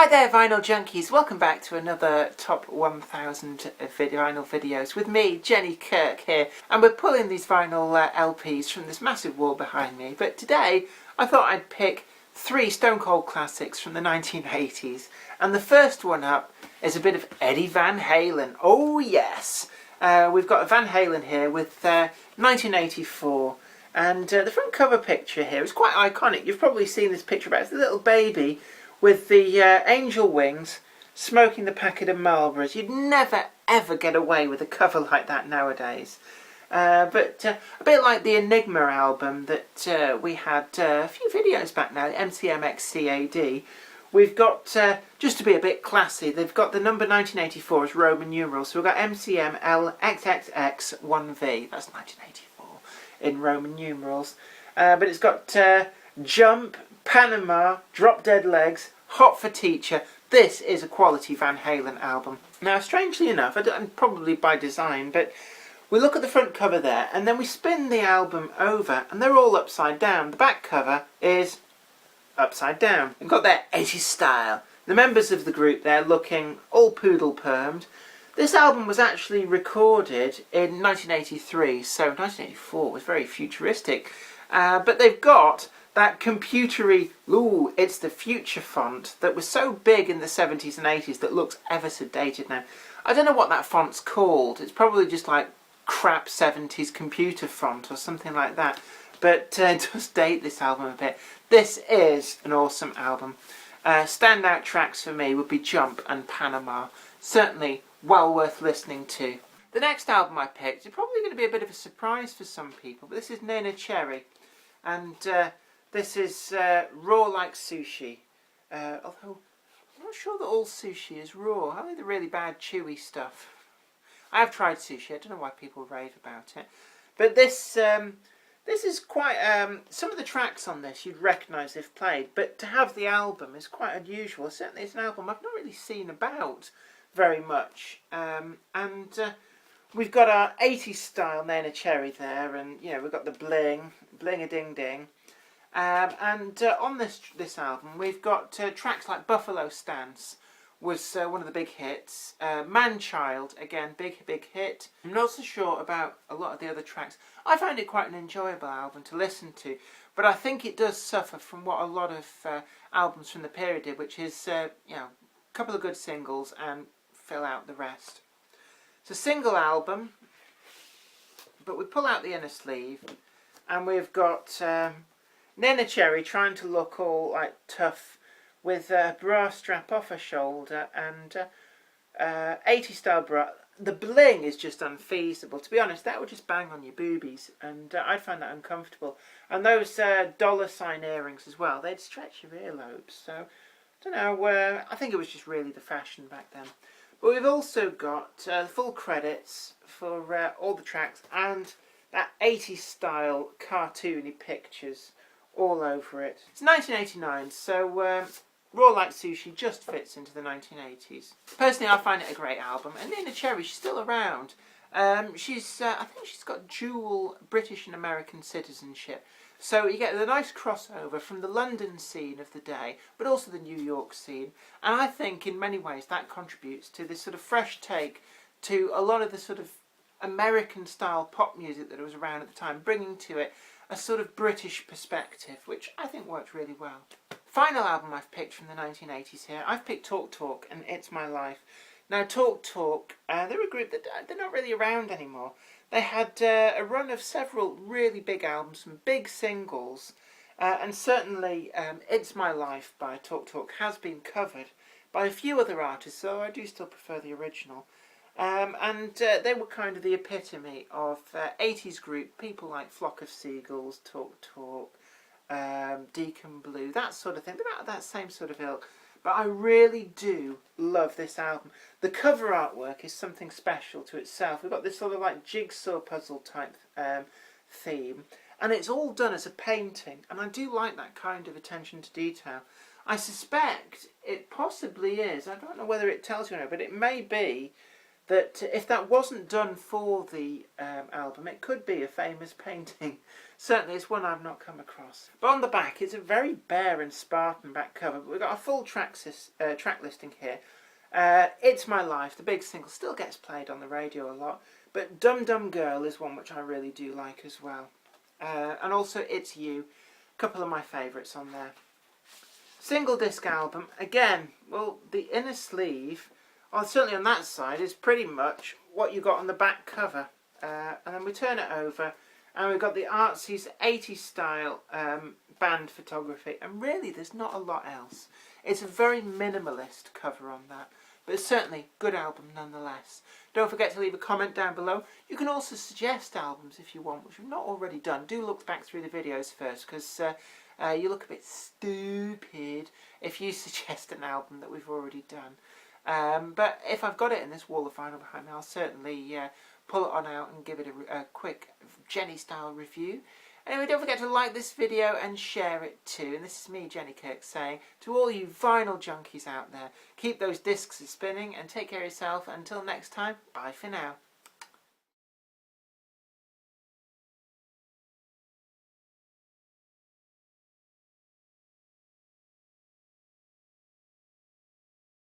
Hi there vinyl junkies, welcome back to another top 1000 vinyl videos with me, Jenny Kirk here, and we're pulling these vinyl LPs from this massive wall behind me. But today I thought I'd pick 3 Stone Cold classics from the 1980s, and the first one up is a bit of Eddie Van Halen. Oh yes! We've got Van Halen here with 1984. And the front cover picture here is quite iconic. You've probably seen this picture about it. It's the little baby with the angel wings smoking the packet of Marlboros. You'd never ever get away with a cover like that nowadays. But a bit like the Enigma album that we had a few videos back now, MCMXXIV. We've got, just to be a bit classy, they've got the number 1984 as Roman numerals. So we've got MCMLXXXIV, that's 1984 in Roman numerals. But it's got Jump, Panama, Drop Dead Legs, Hot for Teacher. This is a quality Van Halen album. Now, strangely enough, and probably by design, but we look at the front cover there, and then we spin the album over, and they're all upside down. The back cover is upside down. They've got their 80s style. The members of the group there looking all poodle permed. This album was actually recorded in 1983, so 1984 was very futuristic. But they've got that computery, ooh, it's the future font that was so big in the 70s and 80s that looks ever so dated now. I don't know what that font's called. It's probably just like crap 70s computer font or something like that. But it does date this album a bit. This is an awesome album. Standout tracks for me would be Jump and Panama. Certainly well worth listening to. The next album I picked is probably going to be a bit of a surprise for some people, but this is Neneh, and this is Raw Like Sushi. Although I'm not sure that all sushi is raw. I like the really bad chewy stuff. I have tried sushi. I don't know why people rave about it, but this is quite. Some of the tracks on this you'd recognise if played, but to have the album is quite unusual. Certainly, it's an album I've not really seen about very much, and we've got our 80s style Neneh there, and you know we've got the bling-a-ding-ding, and on this album we've got tracks like Buffalo Stance was one of the big hits, Man-Child, again big hit. I'm not so sure about a lot of the other tracks. I find it quite an enjoyable album to listen to, but I think it does suffer from what a lot of albums from the period did, which is you know, a couple of good singles and fill out the rest. It's a single album, but we pull out the inner sleeve and we've got Neneh trying to look all like tough with a bra strap off her shoulder and 80s style bra. The bling is just unfeasible. To be honest, that would just bang on your boobies, and I'd find that uncomfortable. And those dollar sign earrings as well, they'd stretch your earlobes. So, I don't know, I think it was just really the fashion back then. But we've also got full credits for all the tracks and that 80s style cartoony pictures all over it. It's 1989, so Raw Like Sushi just fits into the 1980s. Personally, I find it a great album, and Neneh, she's still around. I think she's got dual British and American citizenship. So you get the nice crossover from the London scene of the day, but also the New York scene. And I think in many ways that contributes to this sort of fresh take to a lot of the sort of American style pop music that was around at the time, bringing to it a sort of British perspective, which I think worked really well. Final album I've picked from the 1980s here, I've picked Talk Talk and It's My Life. Now Talk Talk, they're a group that they're not really around anymore. They had a run of several really big albums, some big singles, and certainly It's My Life by Talk Talk has been covered by a few other artists, so I do still prefer the original. And they were kind of the epitome of 80s group, people like Flock of Seagulls, Talk Talk, Deacon Blue, that sort of thing, but that same sort of ilk. But I really do love this album. The cover artwork is something special to itself. We've got this sort of like jigsaw puzzle type theme, and it's all done as a painting, and I do like that kind of attention to detail. I suspect it possibly is, I don't know whether it tells you or not, but it may be that if that wasn't done for the album, it could be a famous painting Certainly it's one I've not come across. But on the back, it's a very bare and Spartan back cover, but we've got a full track listing here. It's My Life, the big single, still gets played on the radio a lot, but Dum Dum Girl is one which I really do like as well. And also It's You, a couple of my favourites on there. Single disc album, again, well, the inner sleeve, certainly on that side, is pretty much what you got on the back cover. And then we turn it over, and we've got the artsy 80s style band photography, and really there's not a lot else. It's a very minimalist cover on that, but it's certainly a good album nonetheless. Don't forget to leave a comment down below. You can also suggest albums if you want, which we've not already done. Do look back through the videos first, because you look a bit stupid if you suggest an album that we've already done. But if I've got it in this wall of vinyl behind me, I'll certainly pull it on out and give it a quick Jenny style review. Anyway, don't forget to like this video and share it too. And this is me, Jenny Kirk, saying to all you vinyl junkies out there, keep those discs spinning and take care of yourself. Until next time, bye for now.